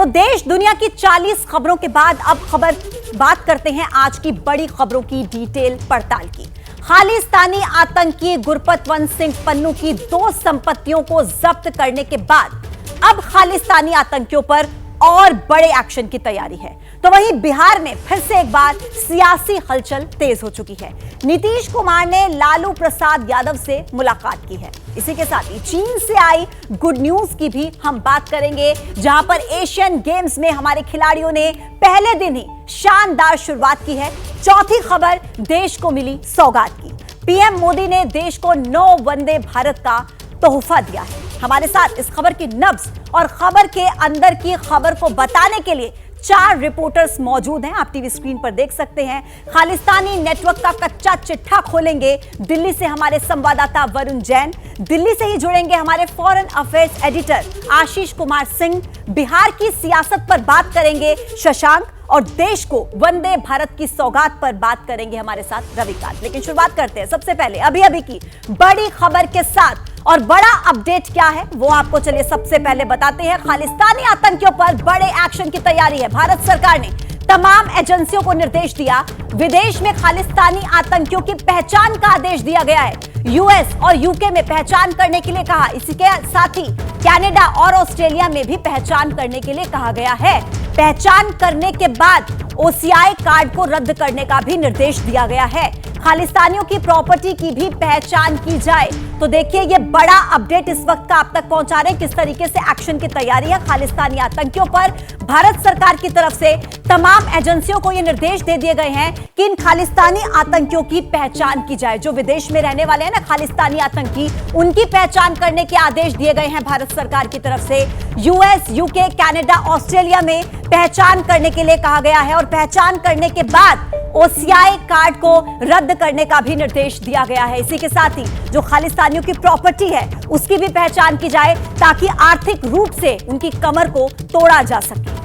तो देश दुनिया की 40 खबरों के बाद अब बात करते हैं आज की बड़ी खबरों की डिटेल पड़ताल की। खालिस्तानी आतंकी गुरपतवंत सिंह पन्नू की 2 संपत्तियों को जब्त करने के बाद अब खालिस्तानी आतंकियों पर और बड़े एक्शन की तैयारी है। तो वहीं बिहार में फिर से एक बार सियासी हलचल तेज हो चुकी है। नीतीश कुमार ने लालू प्रसाद यादव से मुलाकात की है। इसी के साथ ही चीन से आई गुड न्यूज की भी हम बात करेंगे, जहां पर एशियन गेम्स में हमारे खिलाड़ियों ने पहले दिन ही शानदार शुरुआत की है। चौथी खबर, देश को मिली सौगात की। पीएम मोदी ने देश को 9 वंदे भारत का तोहफा दिया है। हमारे साथ इस खबर की नब्ज और खबर के अंदर की खबर को बताने के लिए 4 रिपोर्टर्स मौजूद हैं। आप टीवी स्क्रीन पर देख सकते हैं। खालिस्तानी नेटवर्क का कच्चा चिट्ठा खोलेंगे दिल्ली से हमारे संवाददाता वरुण जैन, दिल्ली से ही जुड़ेंगे हमारे foreign affairs editor Ashish Kumar Singh, Bihar की सियासत पर बात करेंगे शशांक और देश को वंदे भारत की सौगात पर बात करेंगे हमारे साथ रविकांत। लेकिन शुरुआत करते हैं सबसे पहले अभी की बड़ी खबर के साथ। और बड़ा अपडेट क्या है वो आपको चलिए सबसे पहले बताते हैं। खालिस्तानी आतंकियों पर बड़े एक्शन की तैयारी है। भारत सरकार ने तमाम एजेंसियों को निर्देश दिया, विदेश में खालिस्तानी आतंकियों की पहचान का आदेश दिया गया है। यूएस और यूके में पहचान करने के लिए कहा, इसी के साथ ही कनाडा और ऑस्ट्रेलिया में भी पहचान करने के लिए कहा गया है। पहचान करने के बाद ओसीआई कार्ड को रद्द करने का भी निर्देश दिया गया है। खालिस्तानियों की प्रॉपर्टी की भी पहचान की जाए। तो देखिए ये बड़ा अपडेट इस वक्त का आप तक पहुंचा रहे हैं, किस तरीके से एक्शन की तैयारी है खालिस्तानी आतंकियों पर। भारत सरकार की तरफ से तमाम एजेंसियों को ये निर्देश दे दिए गए हैं कि इन खालिस्तानी आतंकियों की पहचान की जाए। जो विदेश में रहने वाले हैं ना खालिस्तानी आतंकी, उनकी पहचान करने के आदेश दिए गए हैं भारत सरकार की तरफ से। यूएस, यूके, कनाडा, ऑस्ट्रेलिया में पहचान करने के लिए कहा गया है और पहचान करने के बाद ओसीआई कार्ड को रद्द करने का भी निर्देश दिया गया है। इसी के साथ ही जो खालिस्तानियों की प्रॉपर्टी है उसकी भी पहचान की जाए ताकि आर्थिक रूप से उनकी कमर को तोड़ा जा सके।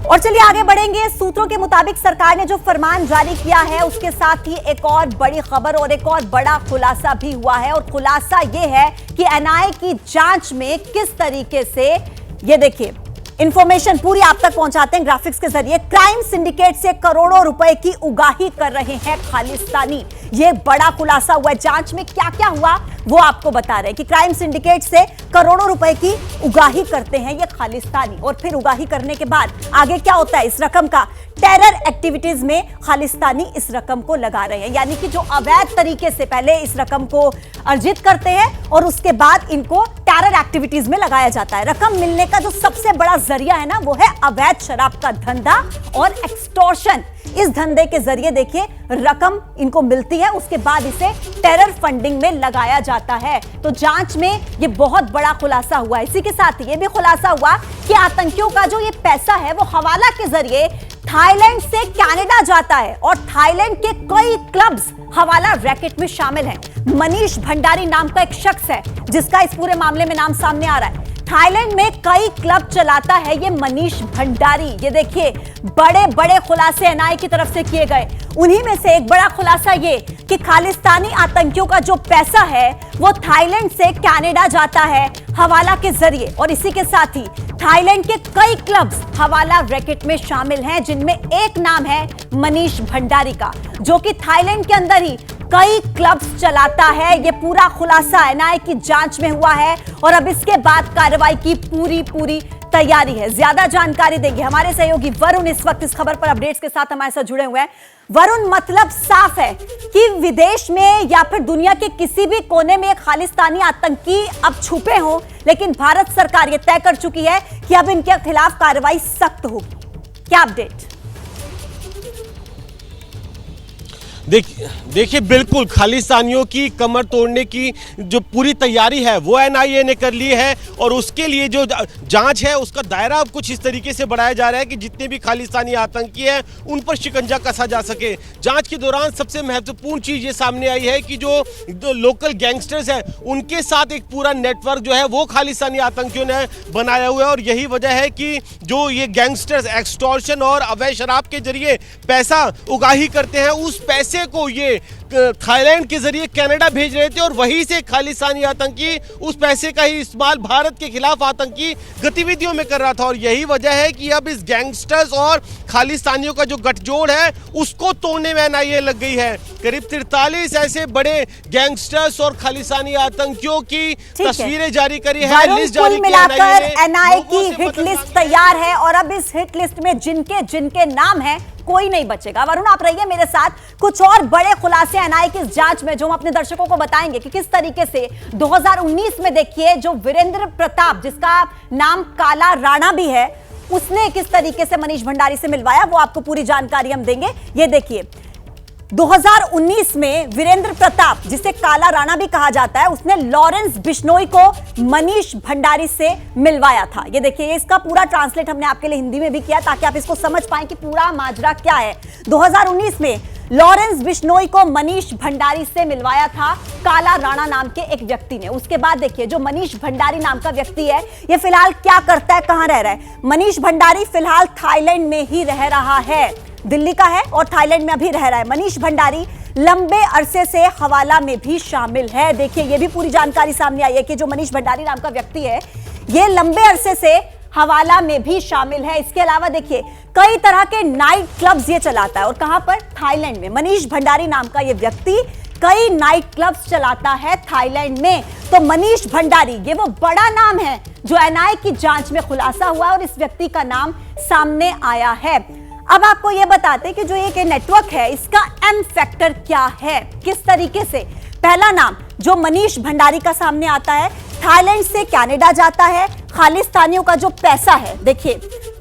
और चलिए आगे बढ़ेंगे। सूत्रों के मुताबिक सरकार ने जो फरमान जारी किया है उसके साथ ही एक और बड़ी खबर और एक और बड़ा खुलासा भी हुआ है। और खुलासा यह है कि एनआईए की जांच में किस तरीके से, ये देखिए इंफॉर्मेशन पूरी आप तक पहुंचाते हैं ग्राफिक्स के जरिए। क्राइम सिंडिकेट से करोड़ों रुपए की उगाही कर रहे हैं खालिस्तानी। ये बड़ा खुलासा हुआ है। जांच में क्या क्या हुआ वो आपको बता रहे हैं कि क्राइम सिंडिकेट से करोड़ों रुपए की उगाही करते हैं ये खालिस्तानी। और फिर उगाही करने के बाद आगे क्या होता है, इस रकम का टेरर एक्टिविटीज में खालिस्तानी इस रकम को लगा रहे हैं। यानी कि जो अवैध तरीके से पहले इस रकम को अर्जित करते हैं और उसके बाद इनको टेरर एक्टिविटीज में लगाया जाता है। रकम मिलने का जो सबसे बड़ा जरिया है ना वो है अवैध शराब का धंधा और एक्सटॉर्शन। इस धंधे के जरिए देखिए रकम इनको मिलती है, उसके बाद इसे टेरर फंडिंग में लगाया जाता है। तो जांच में ये बहुत बड़ा खुलासा हुआ। इसी के साथ ये भी खुलासा हुआ कि आतंकियों का जो ये पैसा है वो हवाला के जरिए थाईलैंड से कनाडा जाता है और थाईलैंड के कई क्लब्स हवाला रैकेट में शामिल हैं। मनीष भंडारी नाम का एक शख्स है जिसका इस पूरे मामले में नाम सामने आ रहा है। थाईलैंड में कई क्लब चलाता है ये मनीष भंडारी। ये देखिए बड़े बड़े खुलासे एनआईए की तरफ से किए गए। उन्हीं में से एक बड़ा खुलासा ये कि खालिस्तानी आतंकियों का जो पैसा है वो थाईलैंड से कनाडा जाता है हवाला के जरिए। और इसी के साथ ही थाईलैंड के कई क्लब्स हवाला रैकेट में शामिल हैं, जिनमें एक नाम है मनीष भंडारी का, जो कि थाईलैंड के अंदर ही कई क्लब्स चलाता है। ये पूरा खुलासा एनआईए की जांच में हुआ है और अब इसके बाद कार्रवाई की पूरी तैयारी है। ज्यादा जानकारी देंगे हमारे सहयोगी वरुण, इस वक्त इस खबर पर अपडेट्स के साथ हमारे साथ जुड़े हुए हैं। वरुण, मतलब साफ है कि विदेश में या फिर दुनिया के किसी भी कोने में खालिस्तानी आतंकी अब छुपे हों, लेकिन भारत सरकार ये तय कर चुकी है कि अब इनके खिलाफ कार्रवाई सख्त होगी। क्या अपडेट? देखिए बिल्कुल खालिस्तानियों की कमर तोड़ने की जो पूरी तैयारी है वो एनआईए ने कर ली है और उसके लिए जो जांच है उसका दायरा अब कुछ इस तरीके से बढ़ाया जा रहा है कि जितने भी खालिस्तानी आतंकी हैं उन पर शिकंजा कसा जा सके। जांच के दौरान सबसे महत्वपूर्ण चीज़ ये सामने आई है कि जो लोकल गैंगस्टर्स हैं उनके साथ एक पूरा नेटवर्क जो है वो खालिस्तानी आतंकियों ने बनाया हुआ है। और यही वजह है कि जो ये गैंगस्टर्स एक्सटॉर्शन और अवैध शराब के जरिए पैसा उगाही करते हैं, उस पैसे पैसे को ये थाईलैंड के जरिए कनाडा भेज रहे थे और वहीं से खालिस्तानी आतंकी उस पैसे का ही इस्तेमाल भारत के खिलाफ आतंकी गतिविधियों में कर रहा था। और यही वजह है कि अब इस गैंगस्टर्स और खालिस्तानियों का जो गठजोड़ है उसको तोड़ने में एनआईए लग गई है। करीब 43 ऐसे बड़े गैंगस्टर्स और खालिस्तानी आतंकियों की तस्वीरें जारी करी है, लिस्ट जारी की मिलाकर एनआईए की हिट लिस्ट तैयार है और अब इस हिट लिस्ट में जिनके जिनके नाम है कोई नहीं बचेगा। वरुण, आप रहिए मेरे साथ, कुछ और बड़े खुलासे एनआईए की जांच में जो हम अपने दर्शकों को बताएंगे कि किस तरीके से 2019 में देखिए जो वीरेंद्र प्रताप, जिसका नाम काला राणा भी है, उसने किस तरीके से मनीष भंडारी से मिलवाया, वो आपको पूरी जानकारी हम देंगे। ये देखिए 2019 में वीरेंद्र प्रताप, जिसे काला राणा भी कहा जाता है, उसने लॉरेंस बिश्नोई को मनीष भंडारी से मिलवाया था। ये देखिए, इसका पूरा ट्रांसलेट हमने आपके लिए हिंदी में भी किया ताकि आप इसको समझ पाएं कि पूरा माजरा क्या है। 2019 में लॉरेंस बिश्नोई को मनीष भंडारी से मिलवाया था काला राणा नाम के एक व्यक्ति ने। उसके बाद देखिए जो मनीष भंडारी नाम का व्यक्ति है, ये फिलहाल क्या करता है, कहां रह रहा है। मनीष भंडारी फिलहाल थाईलैंड में ही रह रहा है, दिल्ली का है और थाईलैंड में अभी रह रहा है। मनीष भंडारी लंबे अरसे से हवाला में भी शामिल है। देखिए ये भी पूरी जानकारी सामने आई है कि जो मनीष भंडारी नाम का व्यक्ति है, ये लंबे अरसे से हवाला में भी शामिल है। इसके अलावा देखिए कई तरह के नाइट क्लब्स ये चलाता है और कहां पर, थाईलैंड में। मनीष भंडारी नाम का ये व्यक्ति कई नाइट क्लब्स चलाता है थाईलैंड में। तो मनीष भंडारी ये वो बड़ा नाम है जो एनआईए की जांच में खुलासा हुआ और इस व्यक्ति का नाम सामने आया है। अब आपको यह बताते कि जो एक नेटवर्क है, इसका एम फैक्टर क्या है, किस तरीके से। पहला नाम जो मनीष भंडारी का सामने आता है, थाईलैंड से कनाडा जाता है, खालिस्तानियों का जो पैसा है, देखिए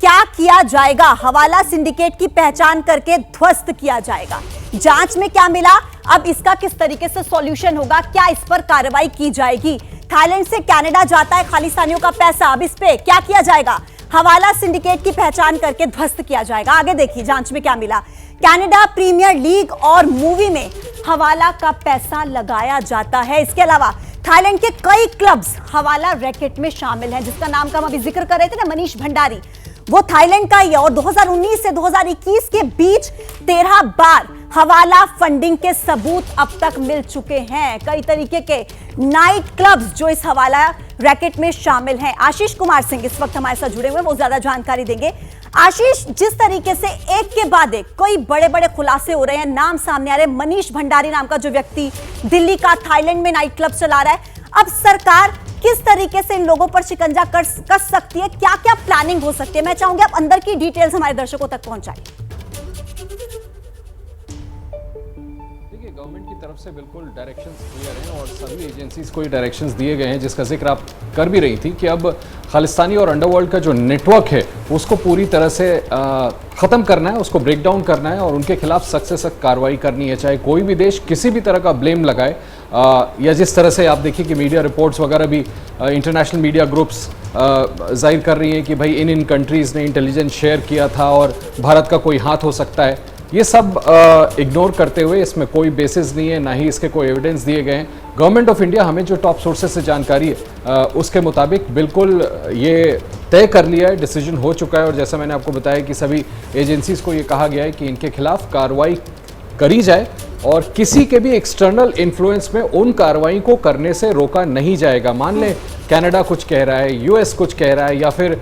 क्या किया जाएगा, हवाला सिंडिकेट की पहचान करके ध्वस्त किया जाएगा। जांच में क्या मिला, अब इसका किस तरीके से सॉल्यूशन होगा, क्या इस पर कार्रवाई की जाएगी। थाईलैंड से कनाडा जाता है खालिस्तानियों का पैसा, अब इस पे क्या किया जाएगा, हवाला सिंडिकेट की पहचान करके ध्वस्त किया जाएगा। आगे देखिए जांच में क्या मिला, कनाडा प्रीमियर लीग और मूवी में हवाला का पैसा लगाया जाता है। इसके अलावा थाईलैंड के कई क्लब्स हवाला रैकेट में शामिल हैं, जिसका नाम का हम अभी जिक्र कर रहे थे ना, मनीष भंडारी, वो थाईलैंड का ही है। और 2019 से 2021 के बीच 13 बार हवाला फंडिंग के सबूत अब तक मिल चुके हैं। कई तरीके के नाइट क्लब्स जो इस हवाला रैकेट में शामिल हैं। आशीष कुमार सिंह इस वक्त हमारे साथ जुड़े हुए हैं, वो ज्यादा जानकारी देंगे। आशीष, जिस तरीके से एक के बाद एक कई बड़े बड़े खुलासे हो रहे हैं, नाम सामने आ रहे हैं, मनीष भंडारी नाम का जो व्यक्ति दिल्ली का थाईलैंड में नाइट क्लब चला रहा है, अब सरकार किस तरीके से इन लोगों पर शिकंजा कस सकती है, क्या क्या प्लानिंग हो सकती है। मैं चाहूंगी आप अंदर की डिटेल्स हमारे दर्शकों तक पहुंचाएं। गवर्नमेंट की तरफ से बिल्कुल डायरेक्शंस क्लियर हैं और सभी एजेंसीज को ये डायरेक्शंस दिए गए हैं, जिसका जिक्र आप कर भी रही थी कि अब खालिस्तानी और अंडरवर्ल्ड का जो नेटवर्क है उसको पूरी तरह से ख़त्म करना है, उसको ब्रेक डाउन करना है और उनके खिलाफ सख्त से सख्त कार्रवाई करनी है। चाहे कोई भी देश किसी भी तरह का ब्लेम लगाए या जिस तरह से आप देखिए कि मीडिया रिपोर्ट्स वगैरह भी इंटरनेशनल मीडिया ग्रुप्स जाहिर कर रही हैं कि भाई इन कंट्रीज़ ने इंटेलिजेंस शेयर किया था और भारत का कोई हाथ हो सकता है, ये सब इग्नोर करते हुए इसमें कोई बेसिस नहीं है, ना ही इसके कोई एविडेंस दिए गए हैं। गवर्नमेंट ऑफ इंडिया हमें जो टॉप सोर्सेस से जानकारी है उसके मुताबिक बिल्कुल ये तय कर लिया है, डिसीजन हो चुका है और जैसा मैंने आपको बताया कि सभी एजेंसीज को ये कहा गया है कि इनके खिलाफ कार्रवाई करी जाए और किसी के भी एक्सटर्नल इन्फ्लुएंस में उन कार्रवाई को करने से रोका नहीं जाएगा। मान लें कनाडा कुछ कह रहा है, यूएस कुछ कह रहा है या फिर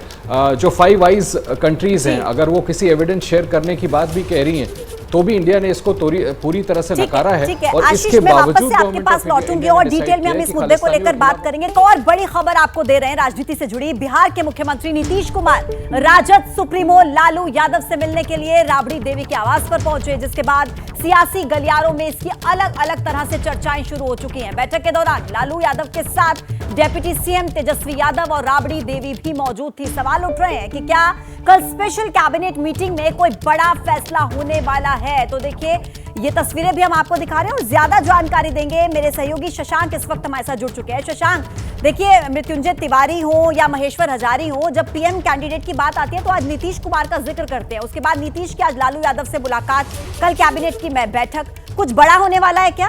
जो 5 आइज कंट्रीज हैं, अगर वो किसी एविडेंस शेयर करने की बात भी कह रही हैं तो भी इंडिया ने इसको पूरी तरह से नकारा है। और इसके बावजूद आपके पास लौटूंगी और डिटेल में हम इस मुद्दे को लेकर बात करेंगे। एक और बड़ी खबर आपको दे रहे हैं राजनीति से जुड़ी। बिहार के मुख्यमंत्री नीतीश कुमार राजद सुप्रीमो लालू यादव से मिलने के लिए राबड़ी देवी के आवास पर पहुंचे, जिसके बाद सियासी गलियारों में इसकी अलग अलग तरह से चर्चाएं शुरू हो चुकी हैं। बैठक के दौरान लालू यादव के साथ डिप्टी सीएम तेजस्वी यादव और राबड़ी देवी भी मौजूद थी। सवाल उठ रहे हैं कि क्या कल स्पेशल कैबिनेट मीटिंग में कोई बड़ा फैसला होने वाला है। तो देखिए ये तस्वीरें भी हम आपको दिखा रहे हैं और ज्यादा जानकारी देंगे मेरे सहयोगी शशांक इस वक्त हमारे साथ जुड़ चुके हैं। शशांक, देखिए मृत्युंजय तिवारी हो या महेश्वर हजारी हो, जब पीएम कैंडिडेट की बात आती है तो आज नीतीश कुमार का जिक्र करते हैं। उसके बाद नीतीश की आज लालू यादव से मुलाकात, कल कैबिनेट की बैठक, कुछ बड़ा होने वाला है क्या?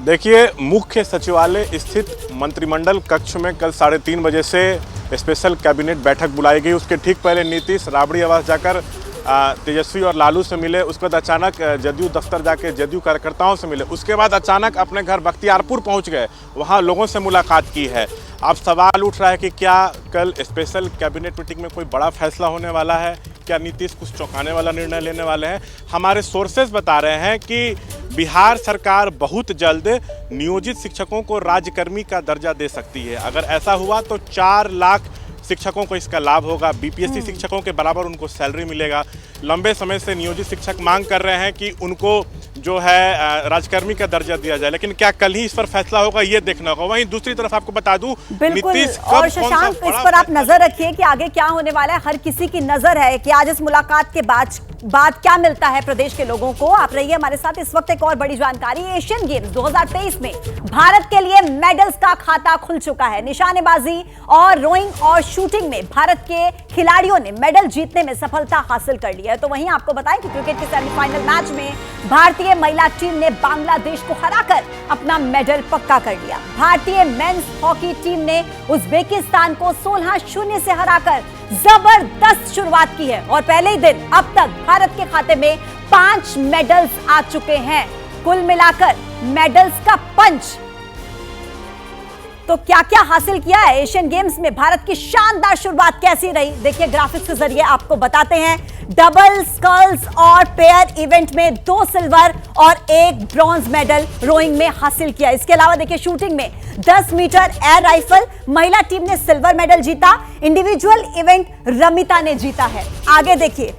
देखिए, मुख्य सचिवालय स्थित मंत्रिमंडल कक्ष में कल 3:30 बजे से स्पेशल कैबिनेट बैठक बुलाई गई। उसके ठीक पहले नीतीश राबड़ी आवास जाकर तेजस्वी और लालू से मिले, उसके बाद अचानक जदयू दफ्तर जाके जदयू कार्यकर्ताओं से मिले, उसके बाद अचानक अपने घर बख्तियारपुर पहुंच गए, वहां लोगों से मुलाकात की है। अब सवाल उठ रहा है कि क्या कल स्पेशल कैबिनेट मीटिंग में कोई बड़ा फैसला होने वाला है, क्या नीतीश कुछ चौंकाने वाला निर्णय लेने वाले हैं। हमारे सोर्सेज बता रहे हैं कि बिहार सरकार बहुत जल्द नियोजित शिक्षकों को राज्यकर्मी का दर्जा दे सकती है। अगर ऐसा हुआ तो 4 लाख शिक्षकों को इसका लाभ होगा। बीपीएससी शिक्षकों के बराबर उनको सैलरी मिलेगा। लंबे समय से नियोजित शिक्षक मांग कर रहे हैं कि उनको जो है राज्यकर्मी का दर्जा दिया जाए, लेकिन क्या कल ही इस पर फैसला होगा, ये देखना होगा। वहीं दूसरी तरफ आपको बता दूं, बिल्कुल, नीतीश और शशांक इस पर आप नजर रखिए कि आगे क्या होने वाला है। हर किसी की नजर है कि आज इस मुलाकात के बाद क्या मिलता है प्रदेश के लोगों को। आप रहिए हमारे साथ। इस वक्त एक और बड़ी जानकारी, एशियन गेम्स 2023 में भारत के लिए मेडल्स का खाता खुल चुका है। निशानेबाजी और रोइंग और शूटिंग में भारत के खिलाड़ियों ने मेडल जीतने में सफलता हासिल कर ली है। तो वहीं आपको बताएं कि क्रिकेट के सेमीफाइनल मैच में भारतीय महिला टीम ने बांग्लादेश को हराकर अपना मेडल पक्का कर लिया। भारतीय मेंस हॉकी टीम ने उज्बेकिस्तान को 16-0 से हराकर जबरदस्त शुरुआत की है और पहले ही दिन अब तक भारत के खाते में 5 मेडल्स आ चुके हैं। कुल मिलाकर मेडल्स का पंच। तो क्या क्या हासिल किया है एशियन गेम्स में, भारत की शानदार शुरुआत कैसी रही, देखिए ग्राफिक्स के जरिए आपको बताते हैं। डबल स्कल्स और पेयर इवेंट में 2 सिल्वर और 1 ब्रॉन्ज मेडल रोइंग में हासिल किया। इसके अलावा देखिए शूटिंग में 10 मीटर एयर राइफल महिला टीम ने सिल्वर मेडल जीता। इंडिविजुअल इवेंट रमिता ने जीता है। आगे देखिए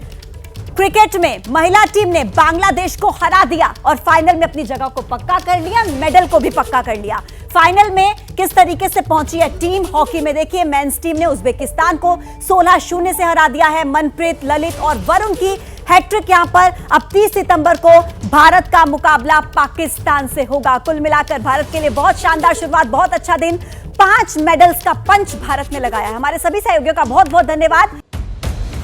क्रिकेट में महिला टीम ने बांग्लादेश को हरा दिया और फाइनल में अपनी जगह को पक्का कर लिया, मेडल को भी पक्का कर लिया। फाइनल में किस तरीके से पहुंची है टीम हॉकी में, देखिए मेंस टीम ने उज्बेकिस्तान को 16-0 से हरा दिया है। मनप्रीत, ललित और वरुण की हैट्रिक यहां पर। अब 30 सितंबर को भारत का मुकाबला पाकिस्तान से होगा। कुल मिलाकर भारत के लिए बहुत शानदार शुरुआत, बहुत अच्छा दिन। 5 मेडल्स का पंच भारत ने लगाया। हमारे सभी सहयोगियों का बहुत बहुत धन्यवाद।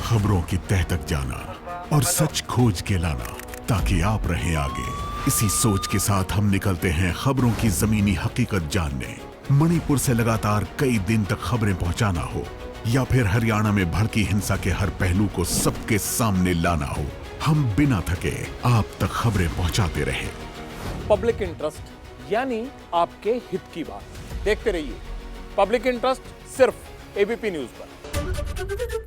खबरों की तह तक जाना और सच खोज के लाना ताकि आप रहें आगे। इसी सोच के साथ हम निकलते हैं खबरों की जमीनी हकीकत जानने। मणिपुर से लगातार कई दिन तक खबरें पहुंचाना हो या फिर हरियाणा में भड़की हिंसा के हर पहलू को सबके सामने लाना हो, हम बिना थके आप तक खबरें पहुंचाते रहे। पब्लिक इंटरेस्ट यानी आपके हित की बात। देखते रहिए पब्लिक इंटरेस्ट सिर्फ एबीपी न्यूज पर।